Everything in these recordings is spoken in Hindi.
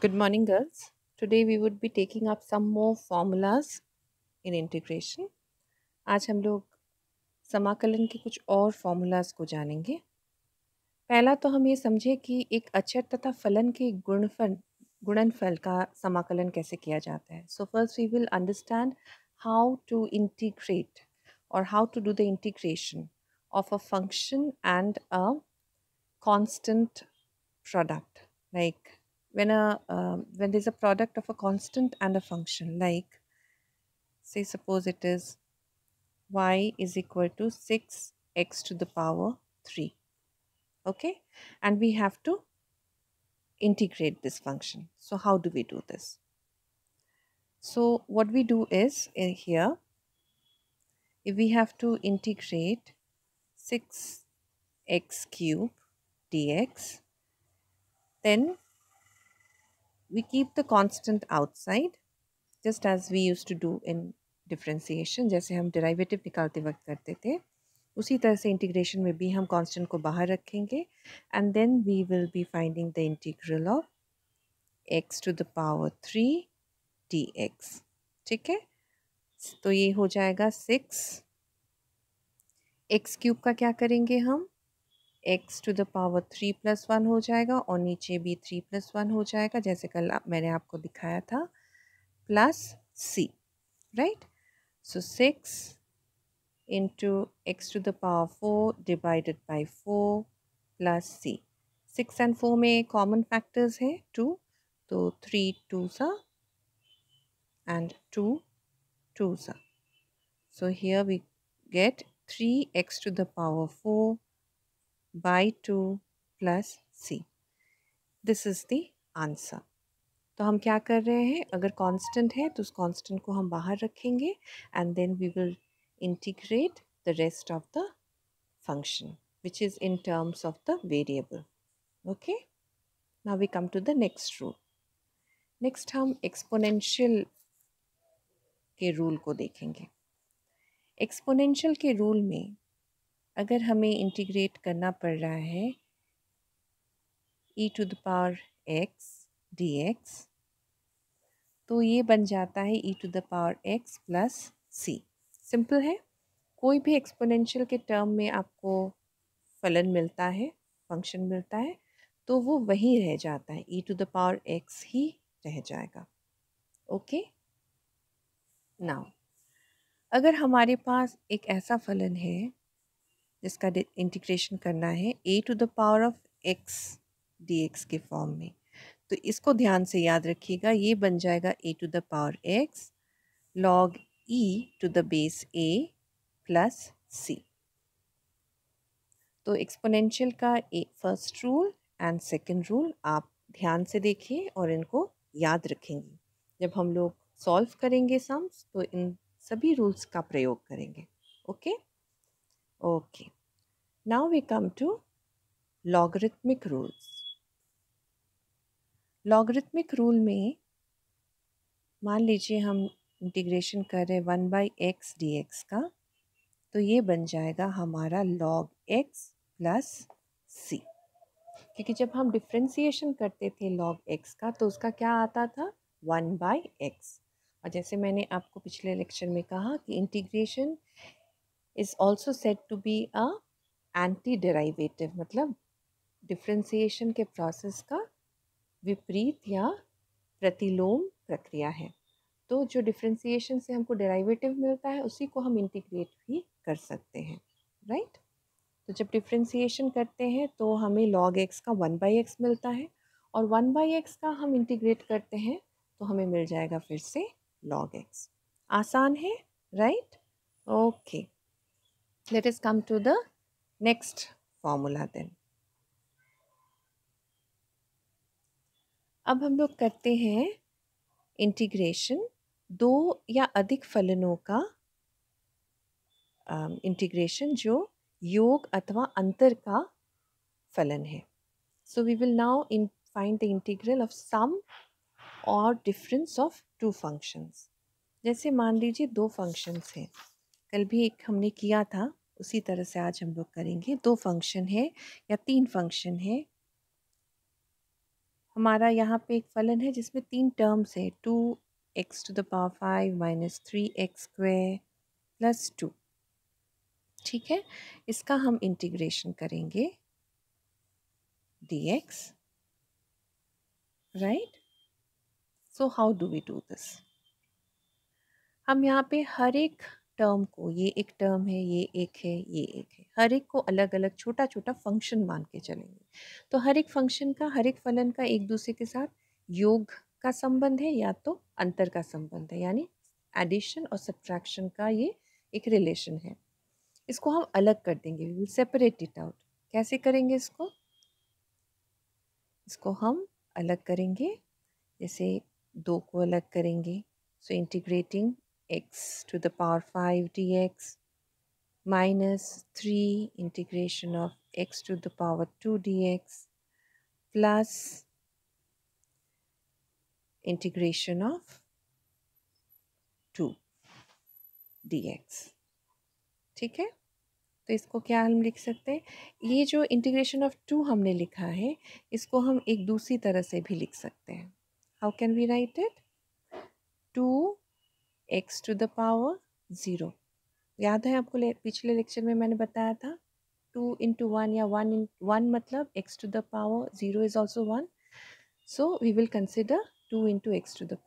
Good morning, girls. Today we would be taking up some more formulas in integration. आज हम लोग समाकलन के कुछ और फॉर्मूलाज को जानेंगे। पहला तो हम ये समझे कि एक अचर तथा फलन के गुणनफल का समाकलन कैसे किया जाता है. So first we will understand how to integrate or how to do the integration of a function and a constant product. Like when there's a product of a constant and a function, like say suppose it is y is equal to 6x to the power 3. Okay, and we have to integrate this function. So how do we do this? So what we do is here, if we have to integrate 6x cube dx, then we keep the constant outside just as we used to do in differentiation. जैसे हम डेरिवेटिव निकालते वक्त करते थे, उसी तरह से इंटीग्रेशन में भी हम कांस्टेंट को बाहर रखेंगे and then we will be finding the integral of x to the power 3 dx. ठीक है, तो ये हो जाएगा 6 x क्यूब का क्या करेंगे हम, x टू द पावर 3 + 1 हो जाएगा और नीचे भी 3 + 1 हो जाएगा जैसे कल मैंने आपको दिखाया था, plus c, right? So 6 into x to the power 4 divided by 4 plus c. 6 and 4 में common factors है 2, तो 3 2s and 2 2s. So here we get 3x to the power 4 by 2 plus c. This is the answer. तो हम क्या कर रहे हैं, अगर कांस्टेंट है तो उस कांस्टेंट को हम बाहर रखेंगे and then we will integrate the rest of the function which is in terms of the variable. Okay, now we come to the next rule. Next हम exponential के रूल को देखेंगे. एक्सपोनेंशियल के रूल में अगर हमें इंटीग्रेट करना पड़ रहा है e to the power x dx, तो ये बन जाता है e to the power x plus c. Simple है, कोई भी एक्सपोनेंशियल के टर्म में आपको फलन मिलता है, फंक्शन मिलता है, तो वो वही रह जाता है, e to the power x ही रह जाएगा. ओके, नाउ अगर हमारे पास एक ऐसा फलन है जिसका इंटीग्रेशन करना है a to the power of x dx के फॉर्म में, तो इसको ध्यान से याद रखिएगा, ये बन जाएगा a to the power x log e to the base a plus c. तो एक्सपोनेंशियल का first rule and second rule आप ध्यान से देखिए और इनको याद रखेंगे. जब हम लोग सॉल्व करेंगे सम्स तो इन सभी रूल्स का प्रयोग करेंगे. Okay okay, now we come to logarithmic rules. Logarithmic rule में मान लीजिए हम इंटीग्रेशन कर रहे हैं 1/x dx का, तो ये बन जाएगा हमारा log x प्लस c. क्योंकि जब हम डिफ्रेंसिएशन करते थे log x का तो उसका क्या आता था 1/x. और जैसे मैंने आपको पिछले लेक्चर में कहा कि integration is also said to be a anti derivative, मतलब डिफ्रेंसिएशन के प्रोसेस का विपरीत या प्रतिलोम प्रक्रिया है. तो जो डिफ्रेंसिएशन से हमको डेराइवेटिव मिलता है उसी को हम इंटीग्रेट भी कर सकते हैं, राइट? तो जब डिफ्रेंसिएशन करते हैं तो हमें log x का 1/x मिलता है और 1/x का हम इंटीग्रेट करते हैं तो हमें मिल जाएगा फिर से log x. आसान है, right? Okay, let us come to the next formula then. अब हम लोग करते हैं इंटीग्रेशन दो या अधिक फलनों का इंटीग्रेशन जो योग अथवा अंतर का फलन है. So we will now find the integral of sum और डिफरेंस ऑफ टू फंक्शंस. जैसे मान लीजिए दो फंक्शंस हैं, कल भी एक हमने किया था, उसी तरह से आज हम लोग करेंगे. दो फंक्शन है या तीन फंक्शन है, हमारा यहाँ पे एक फलन है जिसमें 3 टर्म्स है, 2x⁵ माइनस 3x² प्लस 2। ठीक है, इसका हम इंटीग्रेशन करेंगे dx, right. So how do we do this? हम यहाँ पे हर एक टर्म को, ये एक टर्म है, ये एक है, ये एक है, हर एक को अलग अलग छोटा छोटा फंक्शन मान के चलेंगे। तो हर एक फंक्शन का, हर एक फलन का एक दूसरे के साथ योग का संबंध है या तो अंतर का संबंध है, यानी एडिशन और सब्ट्रैक्शन का ये एक रिलेशन है। इसको हम अलग कर देंगे, we will separate it out. कैसे करेंगे इसको? इसको हम अलग करेंगे, जैसे 2 को अलग करेंगे। So integrating x⁵ dx minus 3 integration of x⁵ dx plus integration of 2 dx। ठीक है, तो इसको क्या हम लिख सकते हैं? ये जो इंटीग्रेशन ऑफ 2 हमने लिखा है, इसको हम एक दूसरी तरह से भी लिख सकते हैं। How can we write it? 2x⁵ याद है आपको, पिछले लेक्चर में मैंने बताया था 2 into 1 या 1 मतलब x⁵ is also 1, so we will consider 2 into x⁵.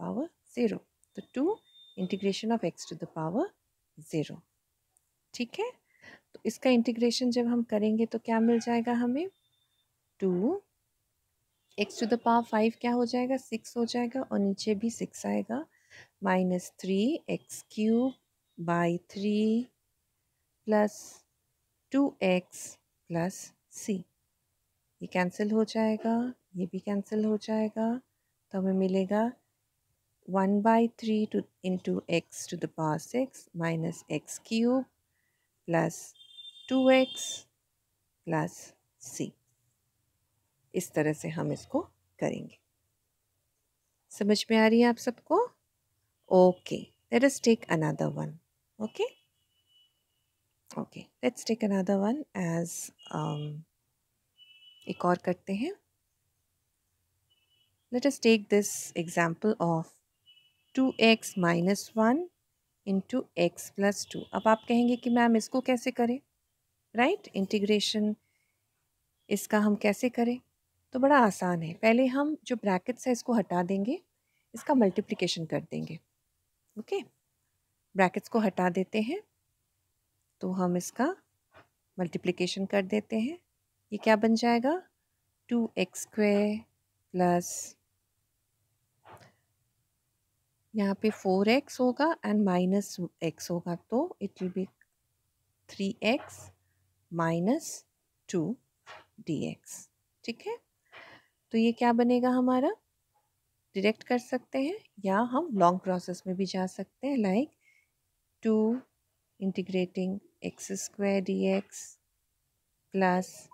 तो 2 इंटीग्रेशन ऑफ x⁵. ठीक है, तो इसका इंटीग्रेशन जब हम करेंगे तो क्या मिल जाएगा हमें? 2 x⁵ क्या हो जाएगा? 6 हो जाएगा, और नीचे भी 6 आएगा, minus 3x³ plus 2x plus c। ये कैंसिल हो जाएगा, ये भी कैंसिल हो जाएगा, तो हमें मिलेगा 1/3 into x⁵ minus x³ plus 2x plus c। इस तरह से हम इसको करेंगे। समझ में आ रही है आप सबको? Okay, let us take another one. Okay okay, let's take another one as एक और करते हैं। Let us take this example of 2x minus 1 into x plus 2। अब आप कहेंगे कि मैम इसको कैसे करें, राइट? इंटीग्रेशन इसका हम कैसे करें? तो बड़ा आसान है, पहले हम जो ब्रैकेट्स है इसको हटा देंगे, इसका मल्टीप्लिकेशन कर देंगे। ओके, ब्रैकेट्स को हटा देते हैं, तो हम इसका मल्टीप्लिकेशन कर देते हैं। ये क्या बन जाएगा? 2x² प्लस यहाँ पे 4x होगा एंड माइनस x होगा, तो it will be 3x minus 2 dx। ठीक है, तो ये क्या बनेगा हमारा? डायरेक्ट कर सकते हैं या हम लॉन्ग प्रोसेस में भी जा सकते हैं, like 2 integrating x² dx plus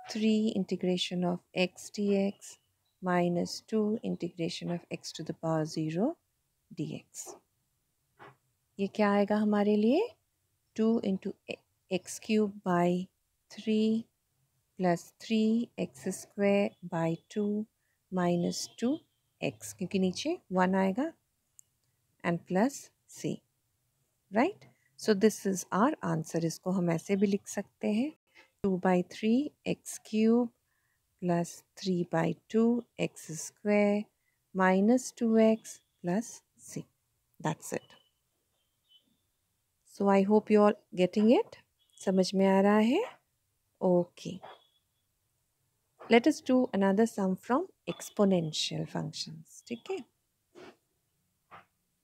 3 integration of x dx minus 2 integration of x⁵ dx। ये क्या आएगा हमारे लिए? 2 into x³/3 plus 3x²/2 minus 2x, क्योंकि नीचे 1 आएगा, and plus c, right? So this is our answer. इसको हम ऐसे भी लिख सकते हैं, 2/3 x³ plus 3/2 x² minus 2x plus c. That's it. So I hope you all getting it. समझ में आ रहा है? Okay. Let us do another sum from exponential functions. ठीक है?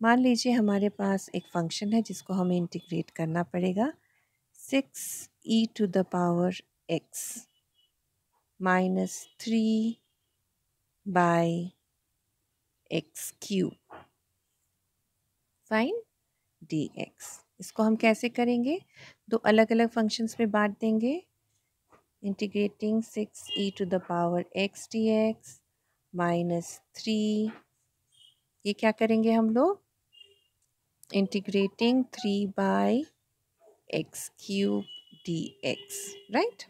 मान लीजिए हमारे पास एक फंक्शन है जिसको हमें इंटीग्रेट करना पड़ेगा, 6e⁻x minus 3/x³ fine dx। इसको हम कैसे करेंगे? दो अलग अलग फंक्शंस में बांट देंगे, इंटीग्रेटिंग 6e⁻x dx माइनस 3, ये क्या करेंगे हम लोग? Integrating 3/x³ dx, right?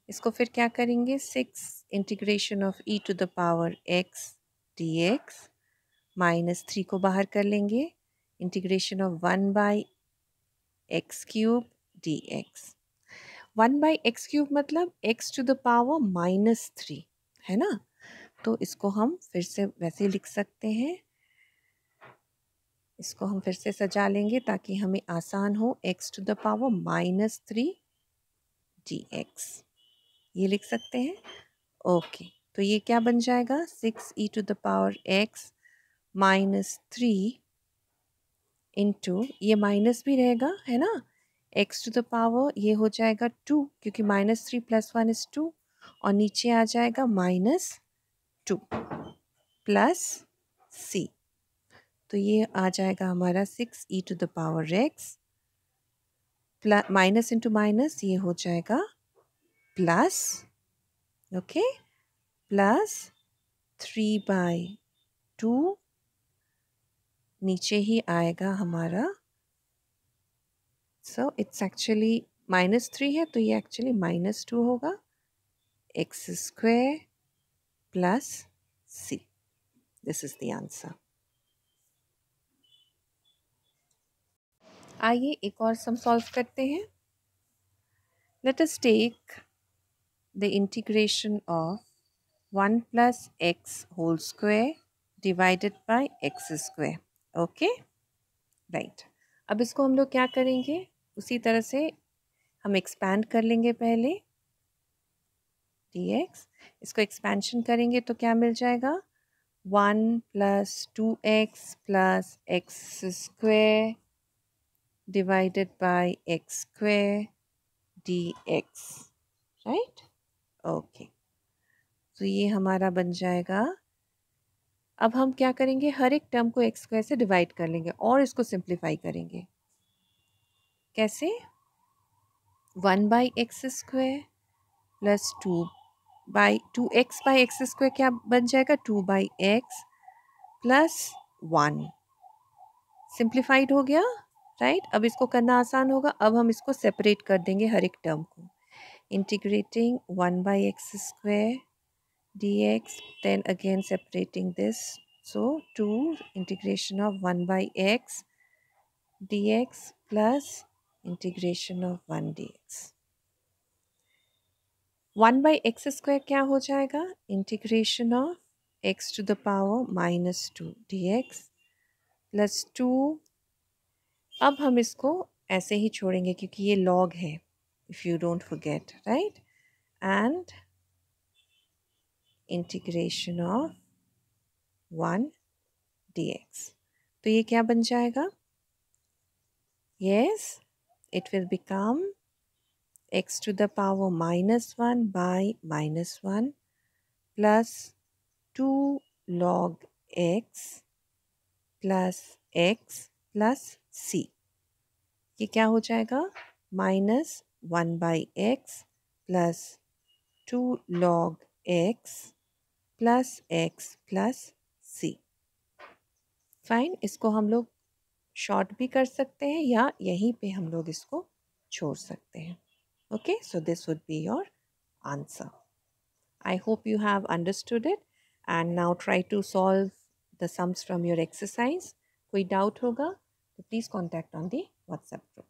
इसको फिर क्या करेंगे, 6 integration of e to the power x d x minus 3 को बाहर कर लेंगे, integration of 1 by x cube d x. 1 by x cube मतलब एक्स टू द पावर -3 है ना। तो इसको हम फिर से वैसे ही लिख सकते हैं, इसको हम फिर से सजा लेंगे ताकि हमें आसान हो, x to the power -3 d x, ये लिख सकते हैं। ओके, तो ये क्या बन जाएगा, 6 e to the power x -3 into, ये माइनस भी रहेगा है ना, एक्स टू द पावर ये हो जाएगा 2 क्योंकि -3 + 1 = 2, और नीचे आ जाएगा -2 प्लस सी। तो ये आ जाएगा हमारा 6 e to the power x plus minus into minus ये हो जाएगा प्लस, ओके, प्लस 3/2, नीचे ही आएगा हमारा, सो इट्स एक्चुअली -3 है तो ये एक्चुअली -2 होगा, x square plus c, this is the answer. आइए एक और सम सॉल्व करते हैं। Let us take the integration of 1 + x whole square divided by x square. Okay right, अब इसको हम लोग क्या करेंगे, उसी तरह से हम एक्सपैंड कर लेंगे पहले dx, इसको एक्सपेंशन करेंगे तो क्या मिल जाएगा, 1 + 2x + x square divided by x square dx, right. Okay, तो ये हमारा बन जाएगा। अब हम क्या करेंगे, हर एक टर्म को x स्क्वायर से डिवाइड कर लेंगे और इसको सिंप्लीफाई करेंगे। कैसे, 1/x² प्लस 2x/x² क्या बन जाएगा, 2/x प्लस 1, सिंप्लीफाइड हो गया, राइट। अब इसको करना आसान होगा, अब हम इसको सेपरेट कर देंगे हर एक टर्म को, integrating 1/x² dx, then again separating this, so 2 integration of 1/x dx plus integration of 1 dx। 1/x² क्या हो जाएगा, integration of x to the power -2 dx plus 2, अब हम इसको ऐसे ही छोड़ेंगे क्योंकि ये लॉग है, if you don't forget, right, and integration of 1 dx। तो ये क्या बन जाएगा, yes, it will become x to the power -1 by -1 plus 2 log x plus x plus c। ये क्या हो जाएगा, -1/x plus 2 log x plus x plus c। Fine, इसको हम लोग शॉर्ट भी कर सकते हैं या यहीं पे हम लोग इसको छोड़ सकते हैं। Okay, so this would be your answer. I hope you have understood it and now try to solve the sums from your exercise. कोई doubt होगा तो please contact on the WhatsApp group.